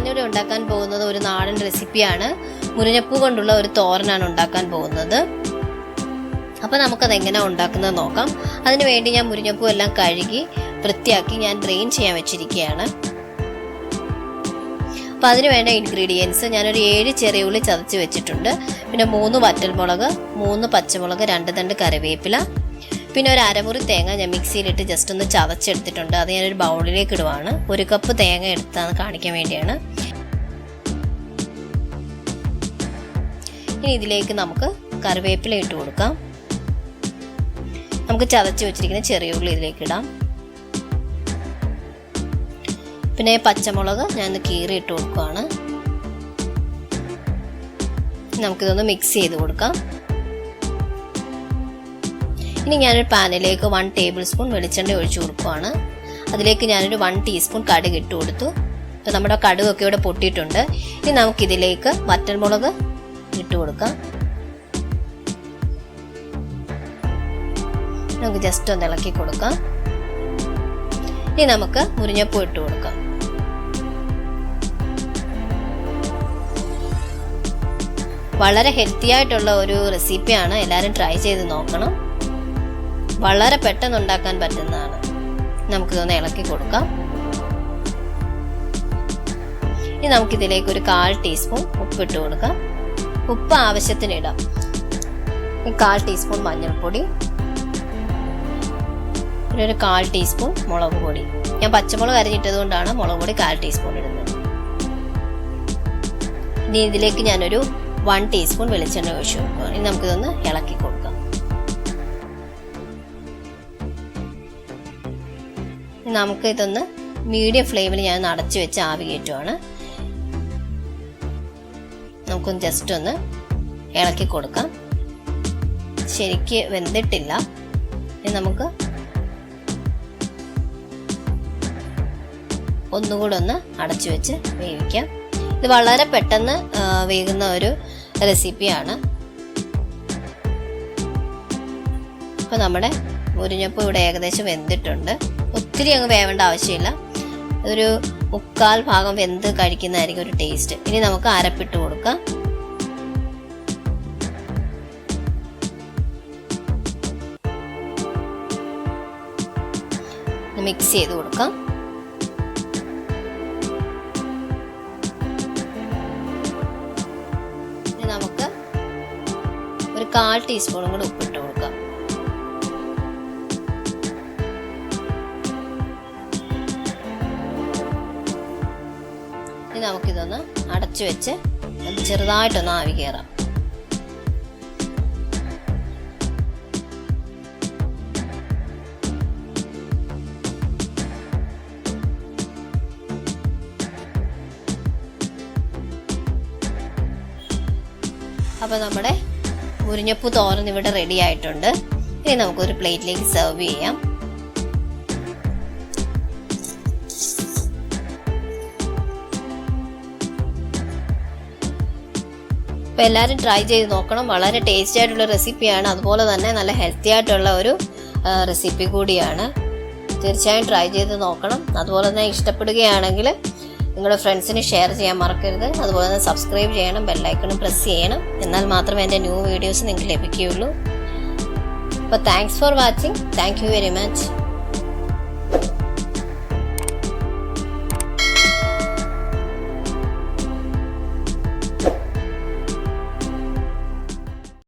ഞാനിവിടെ ഉണ്ടാക്കാൻ പോകുന്നത് ഒരു നാടൻ റെസിപ്പിയാണ്. മുരിങ്ങപ്പൂ കൊണ്ടുള്ള ഒരു തോരനാണ് ഉണ്ടാക്കാൻ പോകുന്നത്. അപ്പോൾ നമുക്കത് എങ്ങനെ ഉണ്ടാക്കുന്നത് നോക്കാം. അതിന് വേണ്ടി ഞാൻ മുരിങ്ങപ്പൂ എല്ലാം കഴുകി വൃത്തിയാക്കി ഞാൻ ഡ്രെയിൻ ചെയ്യാൻ വെച്ചിരിക്കുകയാണ്. അപ്പോൾ അതിന് വേണ്ട ഇൻഗ്രീഡിയൻസ് ഞാനൊരു 7 ചെറിയ ഉള്ളി ചതച്ച് വെച്ചിട്ടുണ്ട്. പിന്നെ 3 വറ്റൽമുളക്, 3 പച്ചമുളക്, 2 തണ്ട് കറിവേപ്പില, പിന്നെ ഒരു അരമുറി തേങ്ങ ഞാൻ മിക്സിയിലിട്ട് ജസ്റ്റ് ഒന്ന് ചതച്ചെടുത്തിട്ടുണ്ട്. അത് ഞാനൊരു ബൗളിലേക്ക് ഇടുവാണ്. 1 കപ്പ് തേങ്ങ എടുത്താന്ന് കാണിക്കാൻ വേണ്ടിയാണ്. ഇനി ഇതിലേക്ക് നമുക്ക് കറിവേപ്പില ഇട്ട് കൊടുക്കാം. നമുക്ക് ചതച്ച് വെച്ചിരിക്കുന്ന ചെറിയ ഉള്ളി ഇതിലേക്ക് ഇടാം. പിന്നെ പച്ചമുളക് ഞാൻ കീറി ഇട്ട് കൊടുക്കുകയാണ്. നമുക്കിതൊന്ന് മിക്സ് ചെയ്ത് കൊടുക്കാം. ഇനി ഞാനൊരു പാനിലേക്ക് 1 ടേബിൾ സ്പൂൺ വെളിച്ചെണ്ണ ഒഴിച്ചു കൊടുക്കുകയാണ്. അതിലേക്ക് ഞാനൊരു 1 ടീസ്പൂൺ കടുക് ഇട്ട് കൊടുത്തു. അപ്പോൾ നമ്മുടെ കടുകൊക്കെ ഇവിടെ പൊട്ടിയിട്ടുണ്ട്. ഇനി നമുക്കിതിലേക്ക് വറ്റൽമുളക് ഇട്ട് കൊടുക്കാം. നമുക്ക് ജസ്റ്റ് ഒന്ന് ഇളക്കി കൊടുക്കാം. ഇനി നമുക്ക് മുരിങ്ങപ്പൂ ഇട്ട് കൊടുക്കാം. വളരെ ഹെൽത്തി ആയിട്ടുള്ള ഒരു റെസിപ്പിയാണ്. എല്ലാവരും ട്രൈ ചെയ്ത് നോക്കണം. വളരെ പെട്ടെന്ന് ഉണ്ടാക്കാൻ പറ്റുന്നതാണ്. നമുക്കിതൊന്ന് ഇളക്കി കൊടുക്കാം. ഇനി നമുക്കിതിലേക്ക് ഒരു 1/4 ടീസ്പൂൺ ഉപ്പിട്ട് കൊടുക്കാം. ഉപ്പ് ആവശ്യത്തിന് ഇടാം. 1/4 ടീസ്പൂൺ മഞ്ഞൾപ്പൊടി, പിന്നെ ഒരു 1/4 ടീസ്പൂൺ മുളക് പൊടി. ഞാൻ പച്ചമുളക് അരിഞ്ഞിട്ടത് കൊണ്ടാണ് മുളക് പൊടി 1/4 ടീസ്പൂൺ ഇടുന്നത്. ഇനി ഇതിലേക്ക് ഞാനൊരു 1 ടീസ്പൂൺ വെളിച്ചെണ്ണ ഒഴിച്ചു കൊടുക്കുക. ഇനി നമുക്കിതൊന്ന് ഇളക്കി കൊടുക്കാം. നമുക്ക് ഇതൊന്ന് മീഡിയം ഫ്ലെയിമിൽ ഞാൻ അടച്ചു വെച്ച് ആവി കയറ്റുവാണ്. നമുക്കൊന്ന് ജസ്റ്റ് ഒന്ന് ഇളക്കി കൊടുക്കാം. ശരിക്ക് വെന്തിട്ടില്ല. ഇനി നമുക്ക് ഒന്നുകൂടെ ഒന്ന് അടച്ചു വെച്ച് വേവിക്കാം. ഇത് വളരെ പെട്ടെന്ന് വേകുന്ന ഒരു റെസിപ്പിയാണ്. അപ്പോൾ നമ്മുടെ മുരിങ്ങപ്പൂ ഇവിടെ ഏകദേശം വെന്തിട്ടുണ്ട്. ഒത്തിരി അങ്ങ് വേവേണ്ട ആവശ്യമില്ല. ഒരു 1/4 ഭാഗം വെന്ത് കഴിക്കുന്നതായിരിക്കും ഒരു ടേസ്റ്റ്. ഇനി നമുക്ക് അരപ്പിട്ട് കൊടുക്കാം. മിക്സ് ചെയ്ത് കൊടുക്കാം. ഇനി നമുക്ക് ഒരു 1/4 ടീസ്പൂണും കൂടി ഉപ്പിട്ട് കൊടുക്കാം. ഇനി നമുക്കിതൊന്ന് അടച്ചു വെച്ച് ചെറുതായിട്ടൊന്ന് ആവി കയറാം. അപ്പോൾ നമ്മുടെ മുരിങ്ങപ്പൂ തോരൻ ഇവിടെ റെഡി ആയിട്ടുണ്ട്. ഇനി നമുക്കൊരു പ്ലേറ്റിലേക്ക് സെർവ് ചെയ്യാം. അപ്പോൾ എല്ലാവരും ട്രൈ ചെയ്ത് നോക്കണം. വളരെ ടേസ്റ്റി ആയിട്ടുള്ള റെസിപ്പിയാണ്. അതുപോലെ തന്നെ നല്ല ഹെൽത്തി ആയിട്ടുള്ള ഒരു റെസിപ്പി കൂടിയാണ്. തീർച്ചയായും ട്രൈ ചെയ്ത് നോക്കണം. അതുപോലെ തന്നെ ഇഷ്ടപ്പെടുകയാണെങ്കിൽ നിങ്ങളുടെ ഫ്രണ്ട്സിന് ഷെയർ ചെയ്യാൻ മറക്കരുത്. അതുപോലെ തന്നെ സബ്സ്ക്രൈബ് ചെയ്യണം, ബെല്ലൈക്കണും പ്രസ് ചെയ്യണം. എന്നാൽ മാത്രമേ എൻ്റെ ന്യൂ വീഡിയോസ് നിങ്ങൾക്ക് ലഭിക്കുകയുള്ളൂ. അപ്പോൾ thanks for watching. Thank you very much.